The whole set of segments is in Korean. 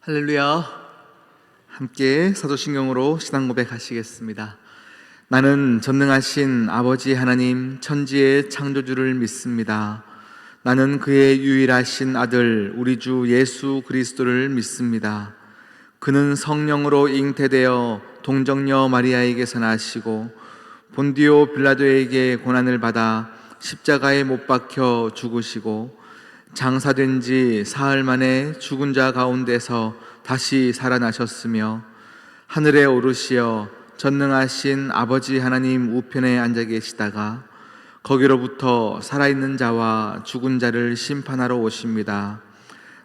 할렐루야. 함께 사도신경으로 신앙 고백하시겠습니다. 나는 전능하신 아버지 하나님 천지의 창조주를 믿습니다. 나는 그의 유일하신 아들 우리 주 예수 그리스도를 믿습니다. 그는 성령으로 잉태되어 동정녀 마리아에게서 나시고 본디오 빌라도에게 고난을 받아 십자가에 못 박혀 죽으시고 장사된 지 사흘 만에 죽은 자 가운데서 다시 살아나셨으며 하늘에 오르시어 전능하신 아버지 하나님 우편에 앉아 계시다가 거기로부터 살아있는 자와 죽은 자를 심판하러 오십니다.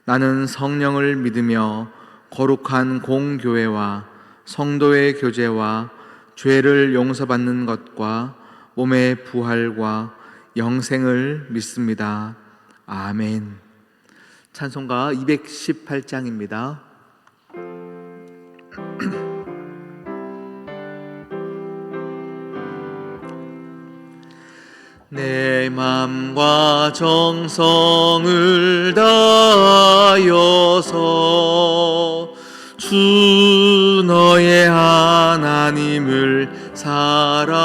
나는 성령을 믿으며 거룩한 공교회와 성도의 교제와 죄를 용서받는 것과 몸의 부활과 영생을 믿습니다. 아멘. 찬송가 218장입니다. 내 맘과 정성을 다하여서 주 너의 하나님을 사랑하라.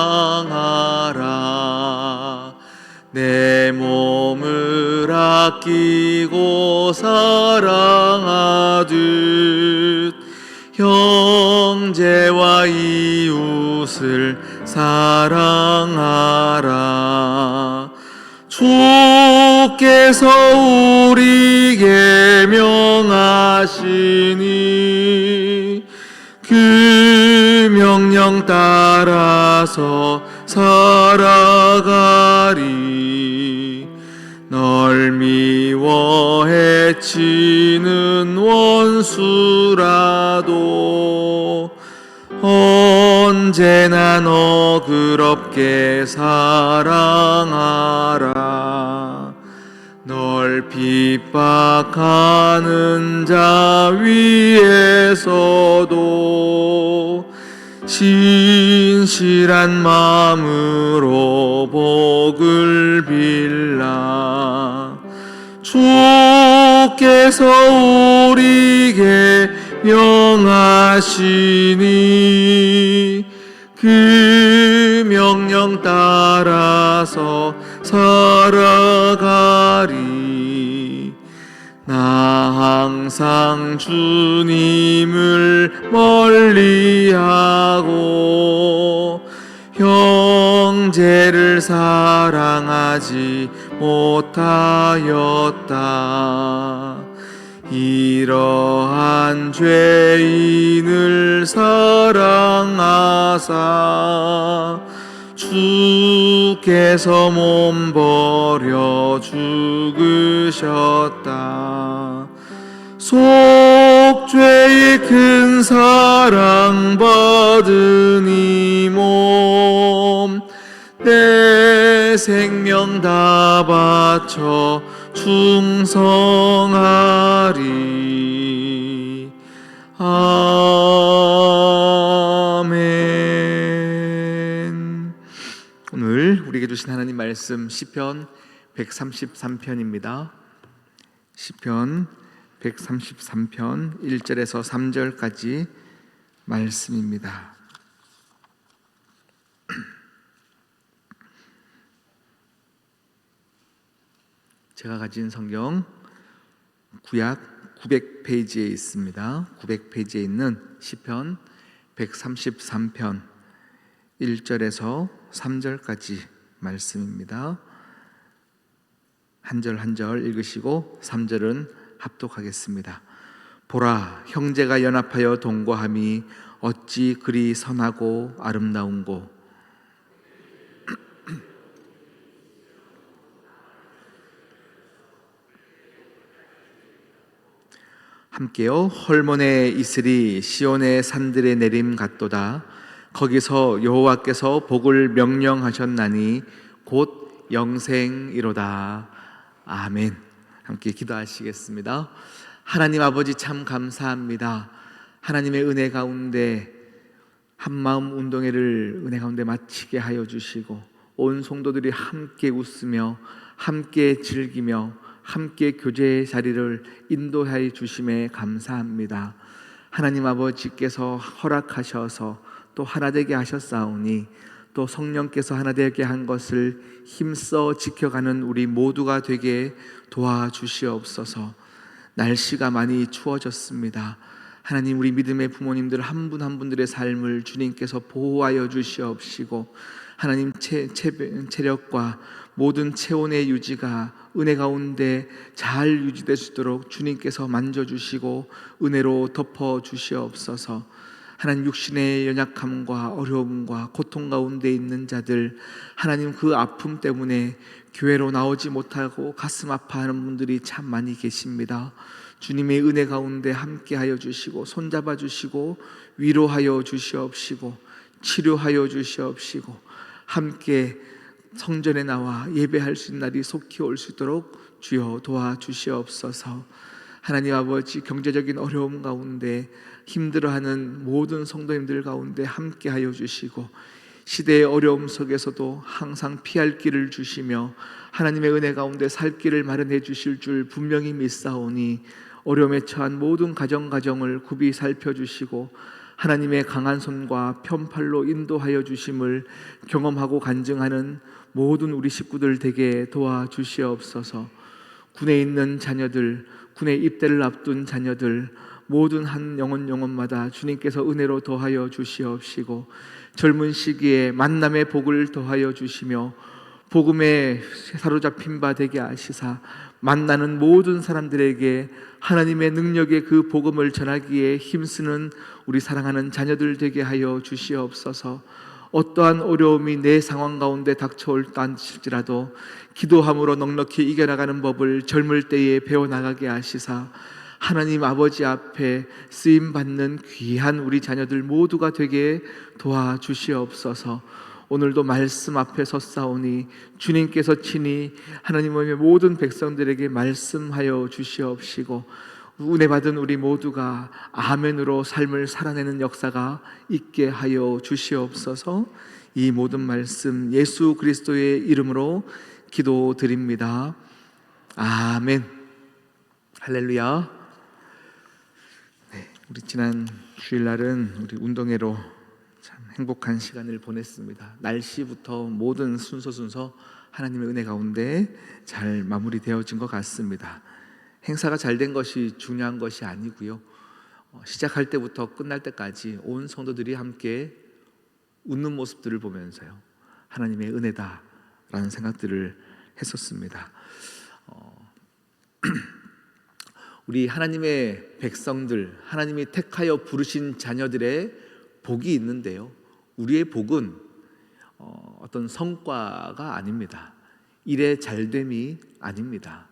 내 몸을 아끼고 사랑하듯 형제와 이웃을 사랑하라. 주께서 우리에게 명하시니 그 명령 따라서 살아가리. 널 미워 해치는 원수라도 언제나 너그럽게 사랑하라. 널 핍박하는 자 위에서도 신실한 마음으로 복을 빌라. 주께서 우리에게 명하시니 그 명령 따라서 살아가리. 나 항상 주님을 멀리하고 형제를 사랑하지 못하였다. 이러한 죄인을 사랑하사 주께서 몸 버려 죽으셨다. 속죄의 큰 사랑 받은 이 몸 내 생명 다 바쳐 충성하리. 아멘. 오늘 우리에게 주신 하나님 말씀 시편 133편입니다. 시편 133편 1절에서 3절까지 말씀입니다. 제가 가진 성경 구약 900페이지에 있습니다. 900페이지에 있는 시편 133편 1절에서 3절까지 말씀입니다. 한 절 한 절 읽으시고 3절은 합독하겠습니다. 보라, 형제가 연합하여 동거함이 어찌 그리 선하고 아름다운고. 함께요. 헐몬에 이슬이 시온의 산들에 내림 같도다. 거기서 여호와께서 복을 명령하셨나니 곧 영생이로다. 아멘. 함께 기도하시겠습니다. 하나님 아버지 참 감사합니다. 하나님의 은혜 가운데 한마음 운동회를 은혜 가운데 마치게 하여 주시고 온 성도들이 함께 웃으며 함께 즐기며 함께 교제의 자리를 인도하여 주심에 감사합니다. 하나님 아버지께서 허락하셔서 또 하나 되게 하셨사오니 또 성령께서 하나 되게 한 것을 힘써 지켜가는 우리 모두가 되게 도와주시옵소서. 날씨가 많이 추워졌습니다. 하나님, 우리 믿음의 부모님들 한 분 한 분들의 삶을 주님께서 보호하여 주시옵시고, 하나님 체력과 모든 체온의 유지가 은혜 가운데 잘 유지될 수 있도록 주님께서 만져주시고 은혜로 덮어주시옵소서. 하나님, 육신의 연약함과 어려움과 고통 가운데 있는 자들, 하나님 그 아픔 때문에 교회로 나오지 못하고 가슴 아파하는 분들이 참 많이 계십니다. 주님의 은혜 가운데 함께하여 주시고 손잡아 주시고 위로하여 주시옵시고 치료하여 주시옵시고 함께 성전에 나와 예배할 수 있는 날이 속히 올 수 있도록 주여 도와주시옵소서. 하나님 아버지, 경제적인 어려움 가운데 힘들어하는 모든 성도님들 가운데 함께하여 주시고 시대의 어려움 속에서도 항상 피할 길을 주시며 하나님의 은혜 가운데 살 길을 마련해 주실 줄 분명히 믿사오니 어려움에 처한 모든 가정을 굽이 살펴주시고 하나님의 강한 손과 편팔로 인도하여 주심을 경험하고 간증하는 모든 우리 식구들 되게 도와주시옵소서. 군에 있는 자녀들, 군에 입대를 앞둔 자녀들, 모든 한 영혼마다 주님께서 은혜로 더하여 주시옵시고 젊은 시기에 만남의 복을 더하여 주시며 복음에 사로잡힌 바 되게 하시사 만나는 모든 사람들에게 하나님의 능력의 그 복음을 전하기에 힘쓰는 우리 사랑하는 자녀들 되게 하여 주시옵소서. 어떠한 어려움이 내 상황 가운데 닥쳐올다 할지라도 기도함으로 넉넉히 이겨나가는 법을 젊을 때에 배워나가게 하시사 하나님 아버지 앞에 쓰임받는 귀한 우리 자녀들 모두가 되게 도와주시옵소서. 오늘도 말씀 앞에 섰사오니 주님께서 친히 하나님의 모든 백성들에게 말씀하여 주시옵시고 은혜 받은 우리 모두가 아멘으로 삶을 살아내는 역사가 있게 하여 주시옵소서. 이 모든 말씀 예수 그리스도의 이름으로 기도드립니다. 아멘. 할렐루야. 우리 지난 주일날은 우리 운동회로 참 행복한 시간을 보냈습니다. 날씨부터 모든 순서 하나님의 은혜 가운데 잘 마무리되어진 것 같습니다. 행사가 잘 된 것이 중요한 것이 아니고요, 시작할 때부터 끝날 때까지 온 성도들이 함께 웃는 모습들을 보면서요, 하나님의 은혜다라는 생각들을 했었습니다. 우리 하나님의 백성들, 하나님이 택하여 부르신 자녀들의 복이 있는데요, 우리의 복은 어떤 성과가 아닙니다. 일의 잘됨이 아닙니다.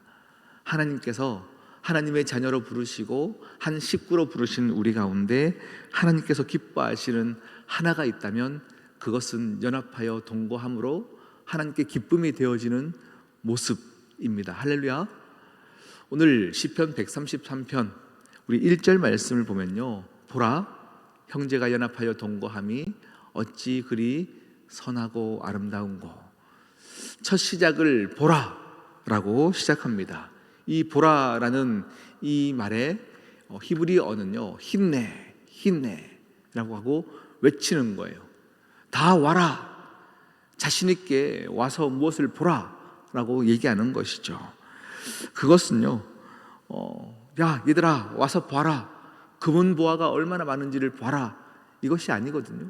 하나님께서 하나님의 자녀로 부르시고 한 식구로 부르신 우리 가운데 하나님께서 기뻐하시는 하나가 있다면 그것은 연합하여 동거함으로 하나님께 기쁨이 되어지는 모습입니다. 할렐루야. 오늘 시편 133편 우리 1절 말씀을 보면요, 보라, 형제가 연합하여 동거함이 어찌 그리 선하고 아름다운고. 첫 시작을 보라 라고 시작합니다. 이 보라라는 이 말에 히브리어는요, 힘내 라고 하고 외치는 거예요. 다 와라, 자신 있게 와서 무엇을 보라 라고 얘기하는 것이죠. 그것은요, 야 얘들아 와서 봐라, 금은 보화가 얼마나 많은지를 봐라, 이것이 아니거든요.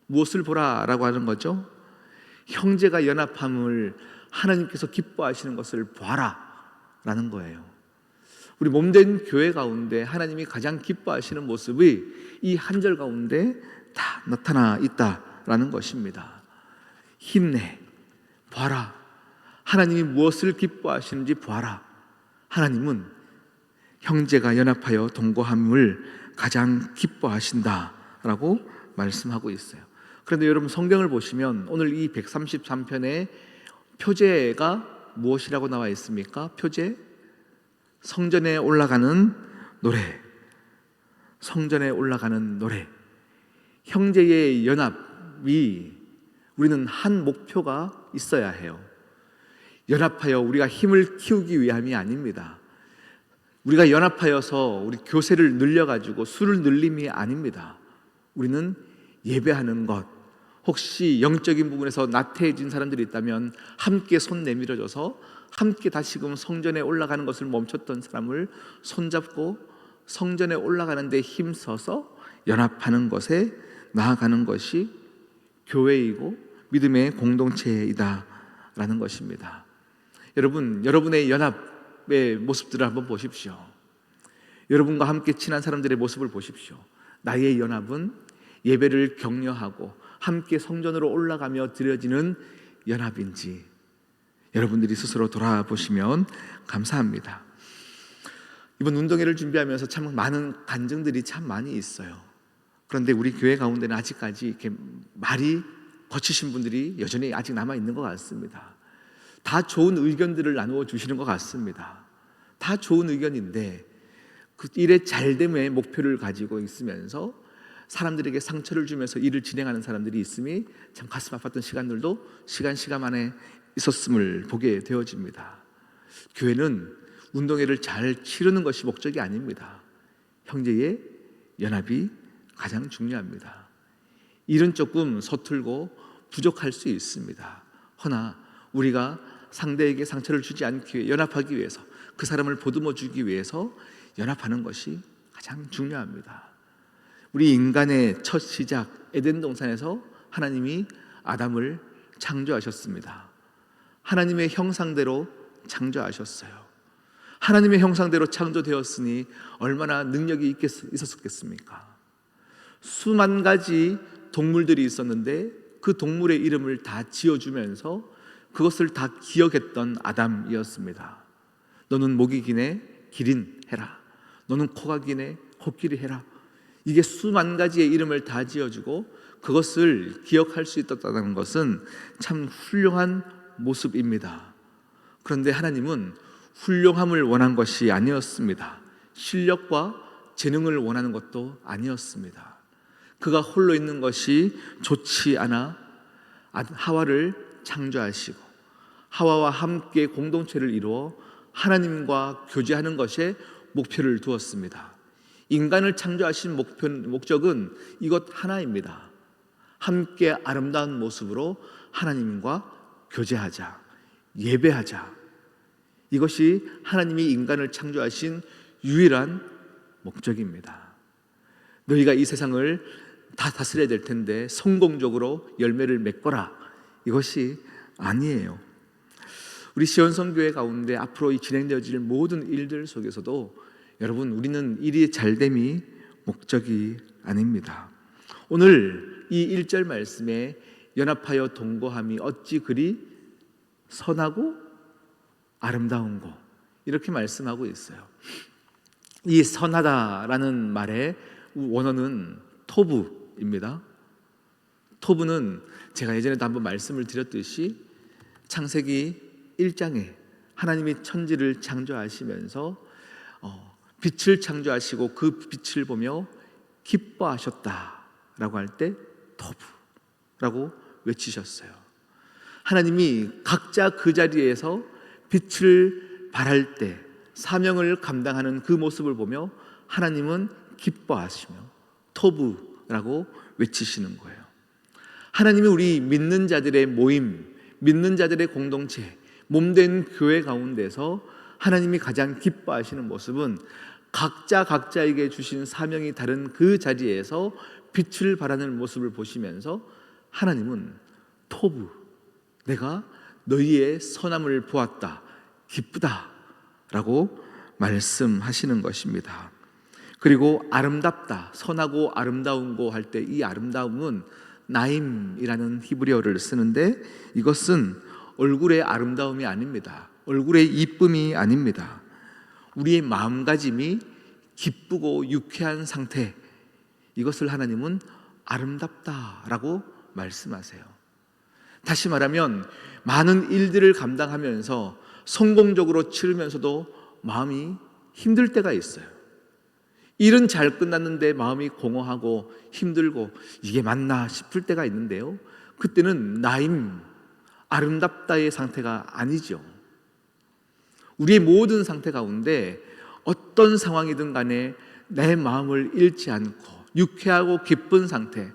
무엇을 보라 라고 하는 거죠? 형제가 연합함을 하나님께서 기뻐하시는 것을 봐라 라는 거예요. 우리 몸된 교회 가운데 하나님이 가장 기뻐하시는 모습이 이 한 절 가운데 다 나타나 있다라는 것입니다. 힘내, 봐라, 하나님이 무엇을 기뻐하시는지 봐라. 하나님은 형제가 연합하여 동거함을 가장 기뻐하신다라고 말씀하고 있어요. 그런데 여러분, 성경을 보시면 오늘 이 133편의 표제가 무엇이라고 나와 있습니까? 표제? 성전에 올라가는 노래. 성전에 올라가는 노래. 형제의 연합이, 우리는 한 목표가 있어야 해요. 연합하여 우리가 힘을 키우기 위함이 아닙니다. 우리가 연합하여서 우리 교세를 늘려가지고 수를 늘림이 아닙니다. 우리는 예배하는 것, 혹시 영적인 부분에서 나태해진 사람들이 있다면 함께 손 내밀어줘서 함께 다시금 성전에 올라가는 것을 멈췄던 사람을 손잡고 성전에 올라가는 데 힘써서 연합하는 것에 나아가는 것이 교회이고 믿음의 공동체이다 라는 것입니다. 여러분, 여러분의 연합의 모습들을 한번 보십시오. 여러분과 함께 친한 사람들의 모습을 보십시오. 나의 연합은 예배를 격려하고 함께 성전으로 올라가며 드려지는 연합인지 여러분들이 스스로 돌아보시면 감사합니다. 이번 운동회를 준비하면서 참 많은 간증들이 참 많이 있어요. 그런데 우리 교회 가운데는 아직까지 이렇게 말이 거치신 분들이 여전히 아직 남아 있는 것 같습니다. 다 좋은 의견들을 나누어 주시는 것 같습니다. 다 좋은 의견인데 그 일의 잘됨의 목표를 가지고 있으면서 사람들에게 상처를 주면서 일을 진행하는 사람들이 있음이 참 가슴 아팠던 시간들도 시간 안에 있었음을 보게 되어집니다. 교회는 운동회를 잘 치르는 것이 목적이 아닙니다. 형제의 연합이 가장 중요합니다. 일은 조금 서툴고 부족할 수 있습니다. 허나 우리가 상대에게 상처를 주지 않기 위해 연합하기 위해서 그 사람을 보듬어 주기 위해서 연합하는 것이 가장 중요합니다. 우리 인간의 첫 시작 에덴 동산에서 하나님이 아담을 창조하셨습니다. 하나님의 형상대로 창조하셨어요. 하나님의 형상대로 창조되었으니 얼마나 능력이 있었겠습니까? 수만 가지 동물들이 있었는데 그 동물의 이름을 다 지어주면서 그것을 다 기억했던 아담이었습니다. 너는 목이 기네 기린 해라. 너는 코가 기네 코끼리 해라. 이게 수만 가지의 이름을 다 지어주고 그것을 기억할 수 있었다는 것은 참 훌륭한 모습입니다. 그런데 하나님은 훌륭함을 원한 것이 아니었습니다. 실력과 재능을 원하는 것도 아니었습니다. 그가 홀로 있는 것이 좋지 않아 하와를 창조하시고 하와와 함께 공동체를 이루어 하나님과 교제하는 것에 목표를 두었습니다. 인간을 창조하신 목적은 이것 하나입니다. 함께 아름다운 모습으로 하나님과 교제하자, 예배하자. 이것이 하나님이 인간을 창조하신 유일한 목적입니다. 너희가 이 세상을 다 다스려야 될 텐데 성공적으로 열매를 맺거라. 이것이 아니에요. 우리 시온성교회 가운데 앞으로 진행되어질 모든 일들 속에서도 여러분, 우리는 일이 잘됨이 목적이 아닙니다. 오늘 이 1절 말씀에 연합하여 동거함이 어찌 그리 선하고 아름다운고 이렇게 말씀하고 있어요. 이 선하다라는 말의 원어는 토부입니다. 토부는 제가 예전에도 한번 말씀을 드렸듯이 창세기 1장에 하나님이 천지를 창조하시면서 빛을 창조하시고 그 빛을 보며 기뻐하셨다라고 할 때 토부라고 외치셨어요. 하나님이 각자 그 자리에서 빛을 발할 때 사명을 감당하는 그 모습을 보며 하나님은 기뻐하시며 토부라고 외치시는 거예요. 하나님이 우리 믿는 자들의 모임, 믿는 자들의 공동체, 몸된 교회 가운데서 하나님이 가장 기뻐하시는 모습은 각자에게 주신 사명이 다른 그 자리에서 빛을 발하는 모습을 보시면서 하나님은 토부, 내가 너희의 선함을 보았다, 기쁘다 라고 말씀하시는 것입니다. 그리고 아름답다, 선하고 아름다운고 할 때 이 아름다움은 나임이라는 히브리어를 쓰는데 이것은 얼굴의 아름다움이 아닙니다. 얼굴의 이쁨이 아닙니다. 우리의 마음가짐이 기쁘고 유쾌한 상태, 이것을 하나님은 아름답다라고 말씀하세요. 다시 말하면 많은 일들을 감당하면서 성공적으로 치르면서도 마음이 힘들 때가 있어요. 일은 잘 끝났는데 마음이 공허하고 힘들고 이게 맞나 싶을 때가 있는데요, 그때는 나임, 아름답다의 상태가 아니죠. 우리의 모든 상태 가운데 어떤 상황이든 간에 내 마음을 잃지 않고 유쾌하고 기쁜 상태,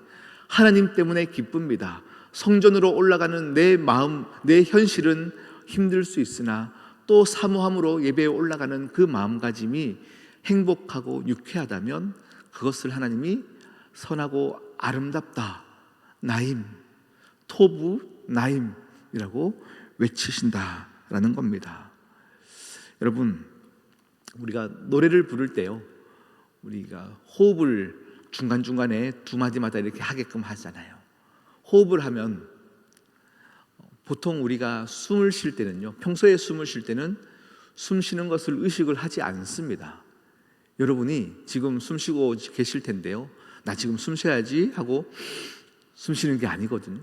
하나님 때문에 기쁩니다. 성전으로 올라가는 내 마음, 내 현실은 힘들 수 있으나 또 사모함으로 예배에 올라가는 그 마음가짐이 행복하고 유쾌하다면 그것을 하나님이 선하고 아름답다, 나임, 토부 나임이라고 외치신다라는 겁니다. 여러분, 우리가 노래를 부를 때요, 우리가 호흡을 중간중간에 두 마디마다 이렇게 하게끔 하잖아요. 호흡을 하면 보통 우리가 숨을 쉴 때는요, 평소에 숨을 쉴 때는 숨 쉬는 것을 의식을 하지 않습니다. 여러분이 지금 숨 쉬고 계실 텐데요, 나 지금 숨 쉬어야지 하고 숨 쉬는 게 아니거든요.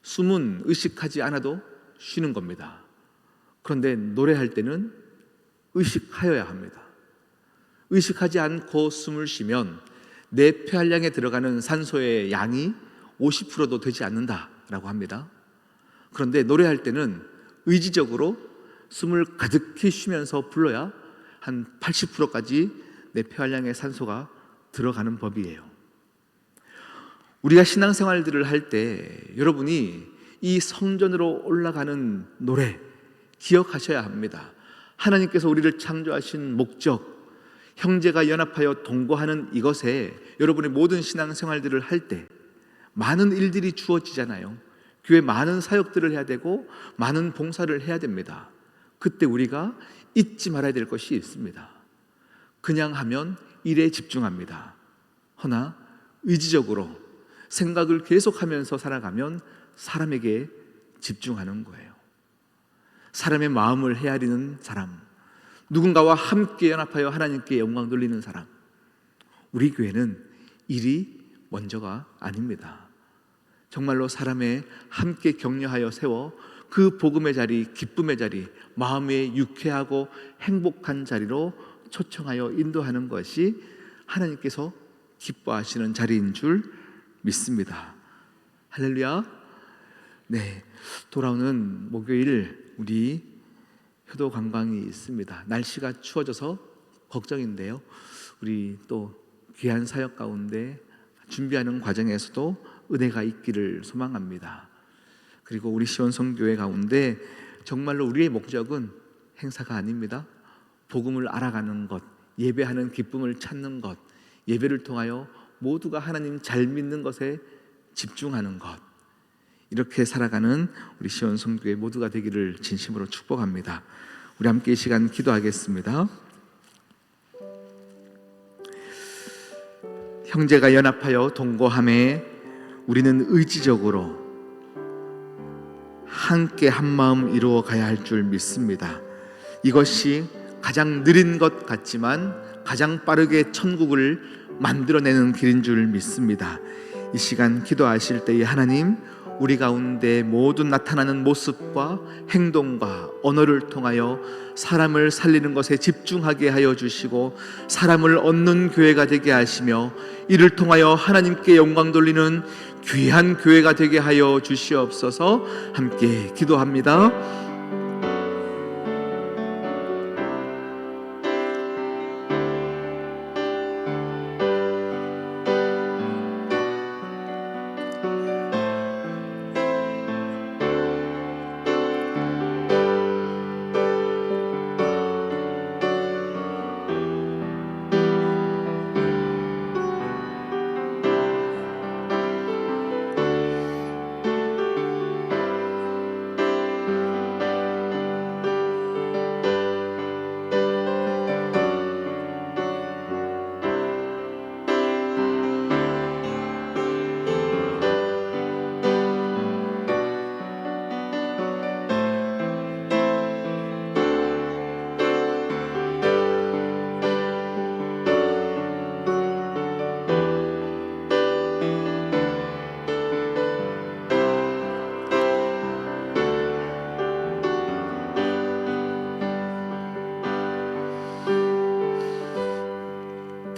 숨은 의식하지 않아도 쉬는 겁니다. 그런데 노래할 때는 의식하여야 합니다. 의식하지 않고 숨을 쉬면 내 폐활량에 들어가는 산소의 양이 50%도 되지 않는다라고 합니다. 그런데 노래할 때는 의지적으로 숨을 가득히 쉬면서 불러야 한 80%까지 내 폐활량의 산소가 들어가는 법이에요. 우리가 신앙생활들을 할 때 여러분이 이 성전으로 올라가는 노래 기억하셔야 합니다. 하나님께서 우리를 창조하신 목적, 형제가 연합하여 동거하는 이것에 여러분의 모든 신앙생활들을 할 때 많은 일들이 주어지잖아요. 교회 많은 사역들을 해야 되고 많은 봉사를 해야 됩니다. 그때 우리가 잊지 말아야 될 것이 있습니다. 그냥 하면 일에 집중합니다. 허나 의지적으로 생각을 계속하면서 살아가면 사람에게 집중하는 거예요. 사람의 마음을 헤아리는 사람, 누군가와 함께 연합하여 하나님께 영광 돌리는 사람. 우리 교회는 일이 먼저가 아닙니다. 정말로 사람의 함께 격려하여 세워 그 복음의 자리, 기쁨의 자리, 마음의 유쾌하고 행복한 자리로 초청하여 인도하는 것이 하나님께서 기뻐하시는 자리인 줄 믿습니다. 할렐루야. 네, 돌아오는 목요일 우리 효도 관광이 있습니다. 날씨가 추워져서 걱정인데요, 우리 또 귀한 사역 가운데 준비하는 과정에서도 은혜가 있기를 소망합니다. 그리고 우리 시온성교회 가운데 정말로 우리의 목적은 행사가 아닙니다. 복음을 알아가는 것, 예배하는 기쁨을 찾는 것, 예배를 통하여 모두가 하나님 잘 믿는 것에 집중하는 것, 이렇게 살아가는 우리 시온성교회 모두가 되기를 진심으로 축복합니다. 우리 함께 이 시간 기도하겠습니다. 형제가 연합하여 동거함에 우리는 의지적으로 함께 한마음 이루어 가야 할 줄 믿습니다. 이것이 가장 느린 것 같지만 가장 빠르게 천국을 만들어내는 길인 줄 믿습니다. 이 시간 기도하실 때에 하나님, 우리 가운데 모든 나타나는 모습과 행동과 언어를 통하여 사람을 살리는 것에 집중하게 하여 주시고 사람을 얻는 교회가 되게 하시며 이를 통하여 하나님께 영광 돌리는 귀한 교회가 되게 하여 주시옵소서. 함께 기도합니다.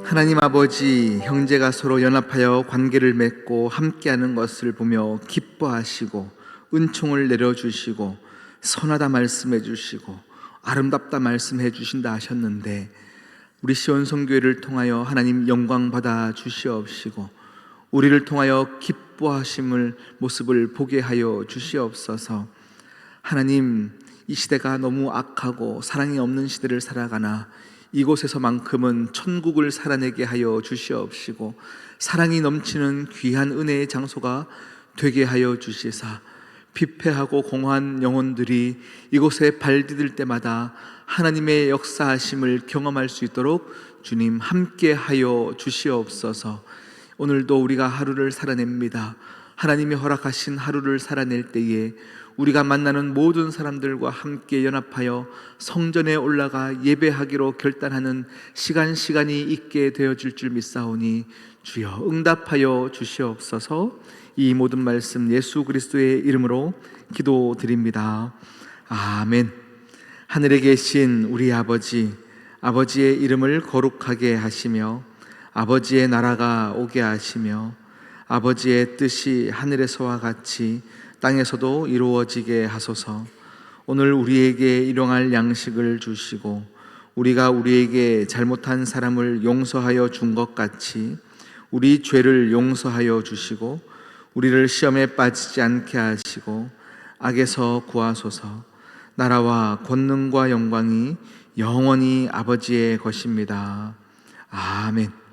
하나님 아버지, 형제가 서로 연합하여 관계를 맺고 함께하는 것을 보며 기뻐하시고 은총을 내려주시고 선하다 말씀해 주시고 아름답다 말씀해 주신다 하셨는데, 우리 시온 성교회를 통하여 하나님 영광 받아 주시옵시고 우리를 통하여 기뻐하심을 모습을 보게 하여 주시옵소서. 하나님, 이 시대가 너무 악하고 사랑이 없는 시대를 살아가나 이곳에서만큼은 천국을 살아내게 하여 주시옵시고 사랑이 넘치는 귀한 은혜의 장소가 되게 하여 주시사 피폐하고 공허한 영혼들이 이곳에 발 디딜 때마다 하나님의 역사하심을 경험할 수 있도록 주님 함께 하여 주시옵소서. 오늘도 우리가 하루를 살아냅니다. 하나님이 허락하신 하루를 살아낼 때에 우리가 만나는 모든 사람들과 함께 연합하여 성전에 올라가 예배하기로 결단하는 시간이 있게 되어질 줄 믿사오니 주여 응답하여 주시옵소서. 이 모든 말씀 예수 그리스도의 이름으로 기도드립니다. 아멘. 하늘에 계신 우리 아버지, 아버지의 이름을 거룩하게 하시며 아버지의 나라가 오게 하시며 아버지의 뜻이 하늘에서와 같이 땅에서도 이루어지게 하소서. 오늘 우리에게 일용할 양식을 주시고 우리가 우리에게 잘못한 사람을 용서하여 준 것 같이 우리 죄를 용서하여 주시고 우리를 시험에 빠지지 않게 하시고 악에서 구하소서. 나라와 권능과 영광이 영원히 아버지의 것입니다. 아멘.